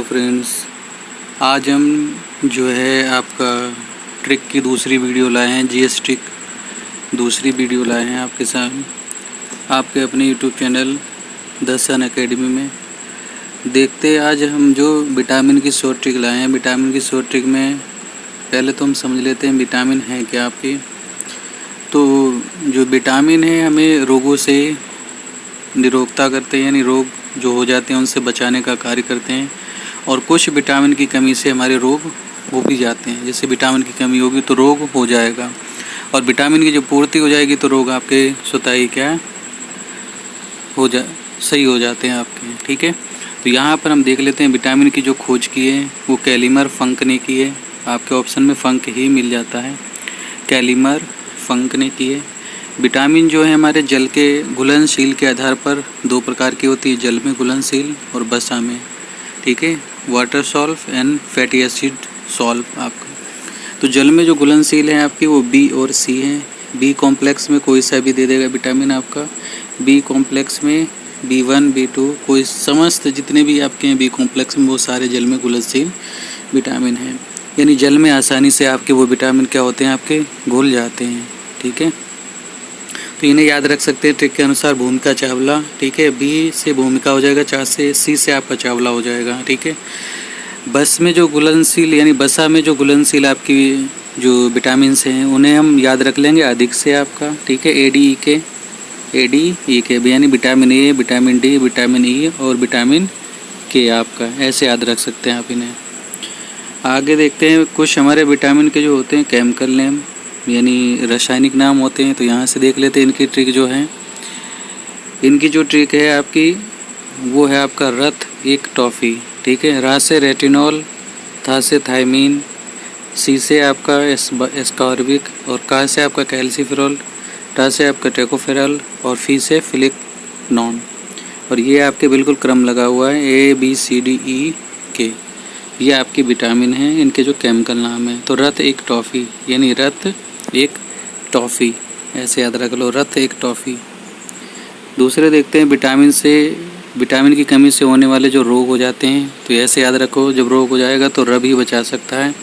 Friends, आज हम जो है आपका ट्रिक की दूसरी वीडियो लाए हैं। जीएस ट्रिक दूसरी वीडियो लाए हैं आपके साथ आपके अपने YouTube channel the Sun Academy में। देखते आज हम जो विटामिन की शॉर्ट ट्रिक लाए हैं। विटामिन की शॉर्ट ट्रिक में पहले तो हम समझ लेते हैं विटामिन है क्या आपके। तो जो विटामिन है हमें रोगों से निरोगता करते हैं, यानी रोग जो हो जाते हैं उनसे बचाने का कार्य करते हैं। और कुछ विटामिन की कमी से हमारे रोग हो भी जाते हैं। जैसे विटामिन की कमी होगी तो रोग हो जाएगा, और विटामिन की जो पूर्ति हो जाएगी तो रोग आपके स्वतः ही क्या सही हो जाते हैं आपके। ठीक है, तो यहाँ पर हम देख लेते हैं विटामिन की जो खोज की है वो कैलिमर फंक ने की है। आपके ऑप्शन में फंक ही मिल जाता है, कैलिमर फंक ने की है। विटामिन जो है हमारे जल के घुलनशील के आधार पर दो प्रकार की होती है, जल में घुलनशील और वसा में। ठीक है, water solve and fatty acid solve आपका। तो जल में जो घुलनशील है आपकी वो बी और सी है। बी कॉम्प्लेक्स में कोई सा भी दे देगा विटामिन आपका। बी कॉम्प्लेक्स में B1 B2 कोई समस्त जितने भी आपके हैं बी कॉम्प्लेक्स में वो सारे जल में घुलनशील विटामिन हैं, यानी जल में आसानी से आपके वो विटामिन क्या होते हैं आपके घुल जाते हैं। ठीक है, तो इन्हें याद रख सकते हैं ट्रिक के अनुसार। भूमिका चावला, ठीक है, बी से भूमिका हो जाएगा, चा से सी से आपका चावला हो जाएगा। ठीक है, बस में जो घुलनशील यानी बसा में जो घुलनशील आपकी जो विटामिन हैं उन्हें हम याद रख लेंगे अधिक से आपका। ठीक है, ए डी ई के यानी vitamin A, vitamin D, vitamin E और विटामिन के आपका, ऐसे याद रख सकते हैं आप इन्हें। आगे देखते हैं कुछ हमारे विटामिन के जो होते हैं केमिकल नेम यानी रासायनिक नाम होते हैं। तो यहाँ से देख लेते हैं इनकी ट्रिक जो है। इनकी जो ट्रिक है आपकी वो है आपका रथ एक टॉफ़ी। ठीक है, रा से रेटिनॉल, था से थायमीन, सी से आपका एस्कॉर्बिक और का से आपका कैल्सीफेरॉल, टा से आपका टेकोफेरॉल और फी से फिलिकनॉन। और ये आपके बिल्कुल क्रम लगा हुआ है ABCDE ये आपकी विटामिन हैं, इनके जो केमिकल नाम है। तो रथ एक टॉफ़ी यानी रथ एक टॉफ़ी, ऐसे याद रख लो, रथ एक टॉफ़ी। दूसरे देखते हैं विटामिन की कमी से होने वाले जो रोग हो जाते हैं। तो ऐसे याद रखो, जब रोग हो जाएगा तो रब ही बचा सकता है।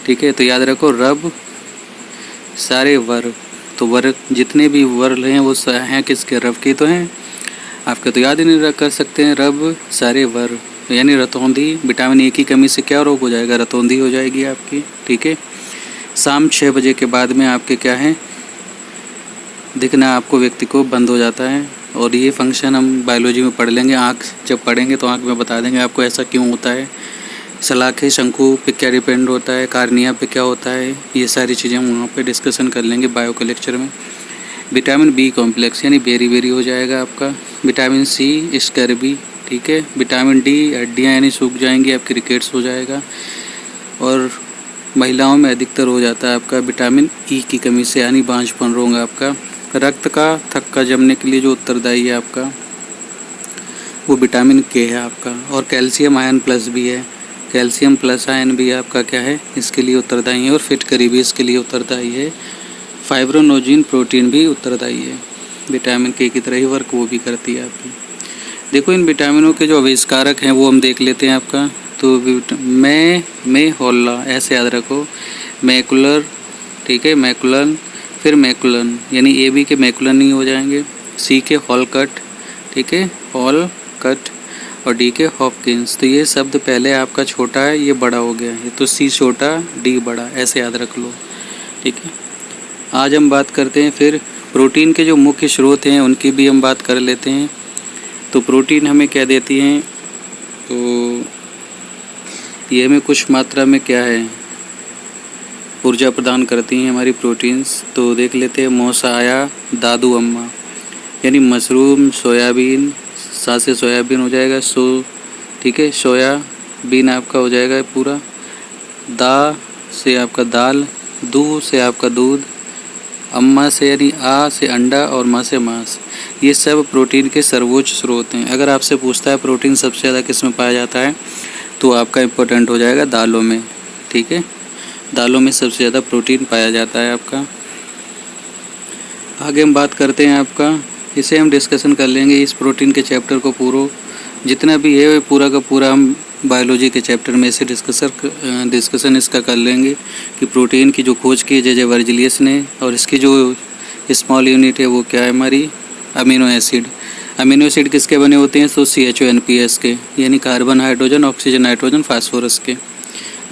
ठीक है, तो याद रखो रब सारे वर्ग, तो वर्ग जितने भी वर्ग हैं वो हैं किसके, रब के तो हैं आपके। तो याद ही नहीं रख कर सकते हैं रब सारे वर्ग, यानी रतौंधी। विटामिन ए की कमी से क्या रोग हो जाएगा, रतौंधी हो जाएगी आपकी। ठीक है, शाम 6 बजे के बाद में आपके क्या है दिखना आपको व्यक्ति को बंद हो जाता है। और ये फंक्शन हम बायोलॉजी में पढ़ लेंगे, आँख जब पढ़ेंगे तो आँख में बता देंगे आपको ऐसा क्यों होता है। सलाखे शंकु पे क्या डिपेंड होता है, कार्निया पे क्या होता है, ये सारी चीज़ें हम वहाँ पे डिस्कशन कर लेंगे बायो के लेक्चर में। विटामिन बी कॉम्प्लेक्स यानी बेरी हो जाएगा आपका। Vitamin C scurvy. ठीक है, विटामिन डी हड्डियाँ यानी सूख जाएंगी आपकी, रिकेट्स हो जाएगा। और महिलाओं में अधिकतर हो जाता है आपका विटामिन ई की कमी से, यानी बांझपन रोग आपका। रक्त का थक्का जमने के लिए जो उत्तरदायी है आपका वो विटामिन के है आपका। और कैल्शियम आयन प्लस भी है, कैल्शियम प्लस आयन भी आपका क्या है इसके लिए उत्तरदायी है। और फिटकरी भी इसके लिए उत्तरदायी है। फाइब्रोनोजिन प्रोटीन भी उत्तरदायी है, विटामिन के की तरह ही वर्क वो भी करती है आपकी। देखो इन विटामिनों के जो आविष्कारक हैं वो हम देख लेते हैं आपका। तो में हॉल्ला, ऐसे याद रखो, मैकुलर। ठीक है, मैकुलन, फिर मैकुलन यानी ए बी के मैकुलन ही हो जाएंगे, सी के हॉलकट। ठीक है, हॉलकट और डी के हॉपकिंस। तो ये शब्द पहले आपका छोटा है, ये बड़ा हो गया है, तो सी छोटा डी बड़ा, ऐसे याद रख लो। ठीक है, आज हम बात करते हैं फिर प्रोटीन के जो मुख्य स्रोत हैं उनकी भी हम बात कर लेते हैं। तो प्रोटीन हमें क्या देती हैं, तो ये हमें कुछ मात्रा में क्या है ऊर्जा प्रदान करती हैं हमारी प्रोटीन्स। तो देख लेते हैं मौसाया दादू अम्मा यानी मशरूम, सोयाबीन, सा से सोयाबीन हो जाएगा ठीक है, सोयाबीन आपका हो जाएगा पूरा। दा से आपका दाल, दू से आपका दूध, अम्मा से यानी आ से अंडा और माँ से मांस। ये सब प्रोटीन के सर्वोच्च स्रोत हैं। अगर आपसे पूछता है प्रोटीन सबसे ज़्यादा किस में पाया जाता है तो आपका इम्पोर्टेंट हो जाएगा दालों में। ठीक है, दालों में सबसे ज़्यादा प्रोटीन पाया जाता है आपका। आगे हम बात करते हैं आपका, इसे हम डिस्कशन कर लेंगे इस प्रोटीन के चैप्टर को जितना भी है पूरा का पूरा हम बायोलॉजी के चैप्टर में से डिस्कशन इसका कर लेंगे कि प्रोटीन की जो खोज की जे वर्जिलियस ने, और इसकी जो स्मॉल यूनिट है वो क्या है हमारी अमीनो एसिड। अमीनो एसिड किसके बने होते हैं? तो CHONPS के, यानी carbon, hydrogen, oxygen, nitrogen, phosphorus के।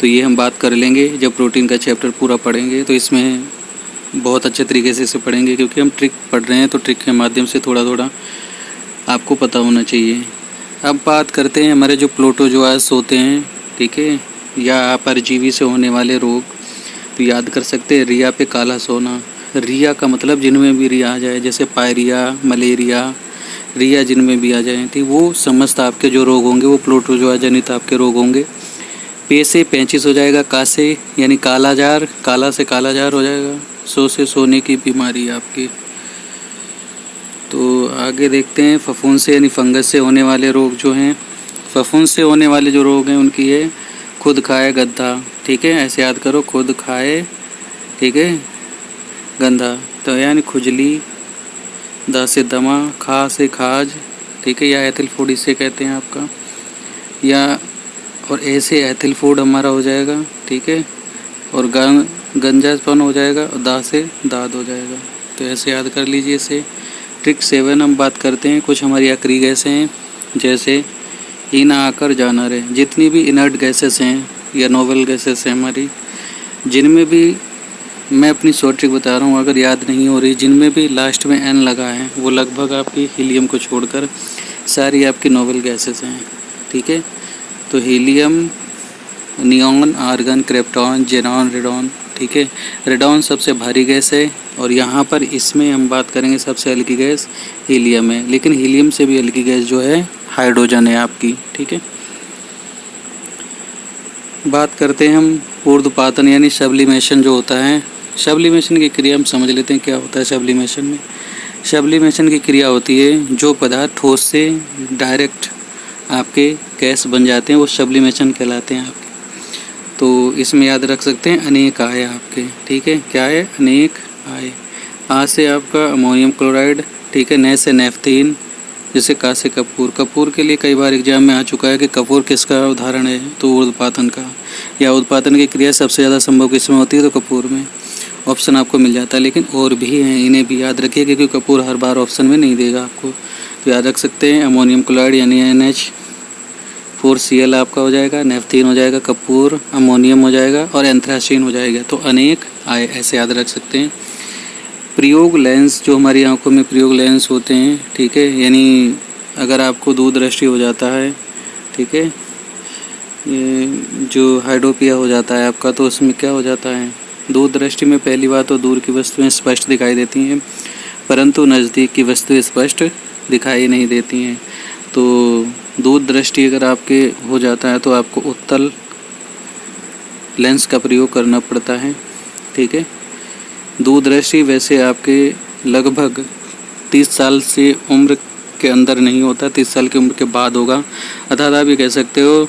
तो ये हम बात कर लेंगे जब प्रोटीन का चैप्टर पूरा पढ़ेंगे, तो इसमें बहुत अच्छे तरीके से इसे पढ़ेंगे, क्योंकि हम ट्रिक पढ़ रहे हैं तो ट्रिक के माध्यम से थोड़ा थोड़ा आपको पता होना चाहिए। अब बात करते हैं हमारे जो प्रोटोजोआस होते हैं, ठीक है, या परजीवी से होने वाले रोग। तो याद कर सकते हैं रिया पे काला सोना। रिया का मतलब जिनमें भी रिया आ जाए, जैसे पायरिया, मलेरिया, रिया जिनमें भी आ जाए, ठीक, वो समस्त आपके जो रोग होंगे वो प्रोटोजोआ जनित आपके रोग होंगे। पे से पेचिश हो जाएगा, का से यानी काला जार, काला से काला जार हो जाएगा, सो से सोने की बीमारी आपकी। तो आगे देखते हैं फफूंद से यानी फंगस से होने वाले रोग जो हैं। फफूंद से होने वाले जो रोग हैं उनकी है खुद खाए गंधा, ठीक है, ऐसे याद करो, खुद खाए, ठीक है, गंधा, तो यानी खुजली, दा से दमा, खा से खाज, ठीक है, या एथिल फूड इसे कहते हैं आपका, या और ऐसे एथिल फूड हमारा हो जाएगा, ठीक है, और गंजापन हो जाएगा, और दा से दाद हो जाएगा। तो ऐसे याद कर लीजिए इसे। ट्रिक 7 हम बात करते हैं। कुछ हमारी अक्री गैसें हैं, जैसे ईना आकर जाना रहे, जितनी भी इनर्ट गैसेस हैं या नोवेल गैसेस हैं हमारी, जिनमें भी मैं अपनी शॉर्ट ट्रिक बता रहा हूँ, अगर याद नहीं हो रही, जिनमें भी लास्ट में एन लगा है वो लगभग आपकी हीलियम को छोड़कर सारी आपकी नोवेल गैसेस हैं, ठीक है। तो helium, neon, argon, krypton, xenon, radon, ठीक है। रेडॉन सबसे भारी गैस है, और यहाँ पर इसमें हम बात करेंगे सबसे हल्की गैस हीलियम है, लेकिन हीलियम से भी हल्की गैस जो है हाइड्रोजन है आपकी, ठीक है। बात करते हैं हम ऊर्ध्वपातन यानी सब्लिमेशन जो होता है। सब्लिमेशन की क्रिया हम समझ लेते हैं क्या होता है सब्लिमेशन में। सब्लिमेशन की क्रिया होती है जो पदार्थ ठोस से डायरेक्ट आपके गैस बन जाते हैं, वो सब्लिमेशन कहलाते हैं आपके। तो इसमें याद रख सकते हैं अनेक आय आपके, ठीक है, क्या है? अनेक आय। आ से आपका अमोनियम क्लोराइड, ठीक है, ने से नेफ्थीन, जैसे का से कपूर। कपूर के लिए कई बार एग्जाम में आ चुका है कि कपूर किसका उदाहरण है, तो ऊर्ध्वपातन का, या उत्पादन की क्रिया सबसे ज़्यादा संभव किसमें होती है, तो कपूर में। ऑप्शन आपको मिल जाता है, लेकिन और भी हैं, इन्हें भी याद रखिए, क्योंकि कपूर हर बार ऑप्शन में नहीं देगा आपको। तो याद रख सकते हैं अमोनियम क्लोराइड यानी NH4Cl आपका हो जाएगा, नेफ्थीन हो जाएगा, कपूर, अमोनियम हो जाएगा, और एंथ्रासीन हो जाएगा। तो अनेक आय ऐसे याद रख सकते हैं। प्रयोग लेंस जो हमारी आंखों में प्रयोग लेंस होते हैं, ठीक है, यानी अगर आपको दूरदृष्टि हो जाता है, ठीक है, ये जो हाइड्रोपिया हो जाता है आपका, तो उसमें क्या हो जाता है, दूरदृष्टि में पहली बात तो दूर की वस्तुएं स्पष्ट दिखाई देती हैं, परंतु नज़दीक की वस्तुएं स्पष्ट दिखाई नहीं देती हैं। तो दूरदृष्टि अगर आपके हो जाता है तो आपको उत्तल लेंस का प्रयोग करना पड़ता है, ठीक है। दूरदृष्टि वैसे आपके लगभग 30 साल से उम्र के अंदर नहीं होता, 30 साल की उम्र के बाद होगा। अर्थात आप ये कह सकते हो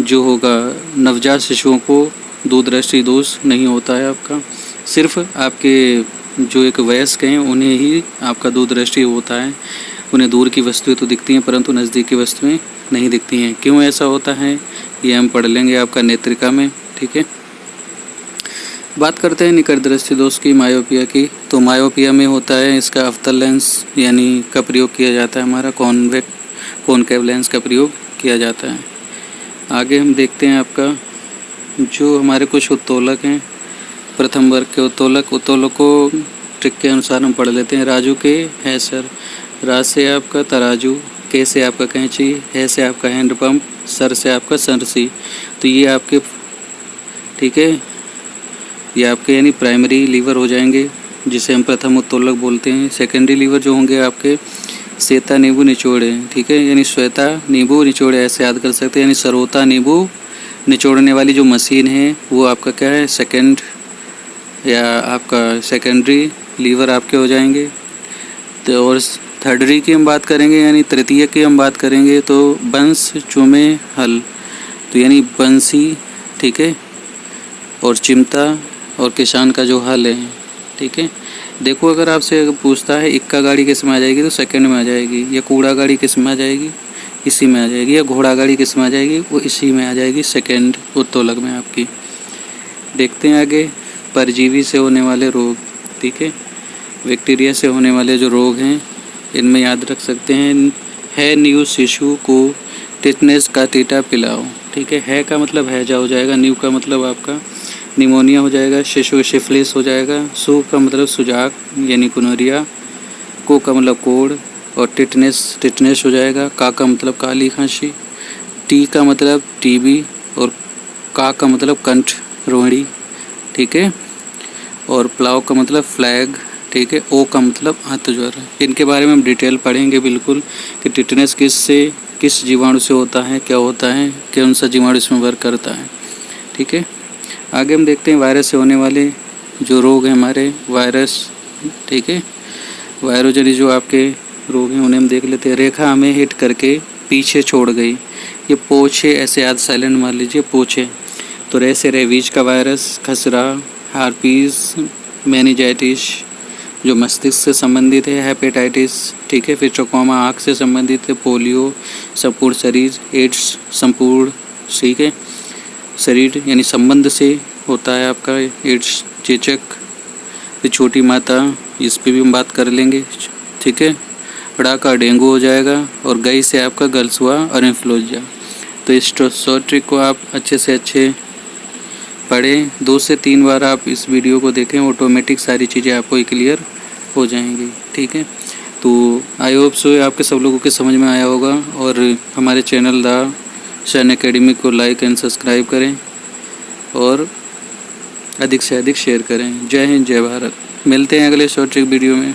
जो होगा नवजात शिशुओं को दूरदृष्टि दोष नहीं होता है आपका, सिर्फ आपके जो एक वयस्क हैं उन्हें ही आपका दूरदृष्टि होता है। उन्हें दूर की वस्तुएं तो दिखती हैं परंतु नज़दीक की वस्तुएं नहीं दिखती हैं। क्यों ऐसा होता है ये हम पढ़ लेंगे आपका नेत्रिका में, ठीक है। बात करते हैं निकट दृष्टि दोष की, मायोपिया की। तो मायोपिया में होता है इसका अवतल लेंस यानी का प्रयोग किया जाता है, हमारा कॉनकेव लेंस का प्रयोग किया जाता है। आगे हम देखते हैं आपका जो हमारे कुछ उत्तोलक हैं, प्रथम वर्ग के उत्तोलकों ट्रिक के अनुसार हम पढ़ लेते हैं। राजू के है सर, राज से आपका तराजू, के से आपका कैंची, है से आपका हैंडपम्प, सर से आपका सरसी। तो ये आपके, ठीक है, ये आपके यानी प्राइमरी लीवर हो जाएंगे, जिसे हम प्रथम उत्तोलक बोलते हैं। सेकेंडरी लीवर जो होंगे आपके श्वेता नींबू निचोड़े, ठीक है, यानी श्वेता नींबू निचोड़े ऐसे याद कर सकते हैं, यानी सरोता नींबू निचोड़ने वाली जो मशीन है वो आपका क्या है, सेकेंड या आपका सेकेंडरी लीवर आपके हो जाएंगे। तो और थर्डरी की हम बात करेंगे यानी तृतीय की हम बात करेंगे तो बंस, चूमे, हल, तो यानी बंसी, ठीक है, और चिमटा और किसान का जो हल है, ठीक है। देखो अगर आपसे पूछता है इक्का गाड़ी किस में आ जाएगी तो सेकंड में आ जाएगी, या कूड़ा गाड़ी किस में आ जाएगी, इसी में आ जाएगी, या घोड़ा गाड़ी किस में आ जाएगी, वो इसी में आ जाएगी, सेकेंड उत्तोलक में आपकी। देखते हैं आगे, परजीवी से होने वाले रोग, ठीक है। बैक्टीरिया से होने वाले जो रोग हैं इनमें याद रख सकते हैं, है न्यू शिशु को टिटनेस का टीका पिलाओ, ठीक है का मतलब हैजा हो जाएगा, न्यू का मतलब आपका निमोनिया हो जाएगा, शिशु सिफिलिस हो जाएगा, सू का मतलब सुजाक यानी कुनोरिया, को का मतलब कोड़, और टिटनेस हो जाएगा, का मतलब काली खांसी, टी का मतलब टीबी, और का मतलब कंठ रोहिणी, ठीक है, और प्लाव का मतलब फ्लैग, ठीक है, ओ का मतलब आंतज्वर। इनके बारे में हम डिटेल पढ़ेंगे बिल्कुल कि टिटनेस किस जीवाणु से होता है, क्या होता है, कौन सा जीवाणु इसमें वर्क करता है, ठीक है। आगे हम देखते हैं वायरस से होने वाले जो रोग हैं हमारे, वायरस, ठीक है, वायरोजनी जो आपके रोग हैं उन्हें हम देख लेते हैं। रेखा हमें हिट करके पीछे छोड़ गई, ये पोछे, ऐसे याद साइलेंट मान लीजिए, पोछे। तो रे से रेवीज का वायरस, खसरा, हार्पीज, मेनिजाइटिस जो मस्तिष्क से संबंधित है, हेपेटाइटिस, ठीक है, फिर ट्रोकोमा आँख से संबंधित है, पोलियो संपूर्ण शरीर, एड्स संपूर्ण, ठीक है, शरीर यानी संबंध से होता है आपका एड्स, चेचक, फिर छोटी माता, इस पर भी हम बात कर लेंगे, ठीक है, बड़ा का डेंगू हो जाएगा, और गई से आपका गलसुआ और इन्फ्लुएंजा। तो इस शॉर्ट ट्रिक को आप अच्छे से अच्छे पढ़ें, 2 से 3 बार आप इस वीडियो को देखें, ऑटोमेटिक सारी चीज़ें आपको क्लियर हो जाएंगी, ठीक है। तो आई होप सो आपके सब लोगों के समझ में आया होगा, और हमारे चैनल द शन एकेडमी को लाइक एंड सब्सक्राइब करें और अधिक से अधिक शेयर करें। जय हिंद, जय भारत। मिलते हैं अगले शॉर्ट ट्रिक वीडियो में।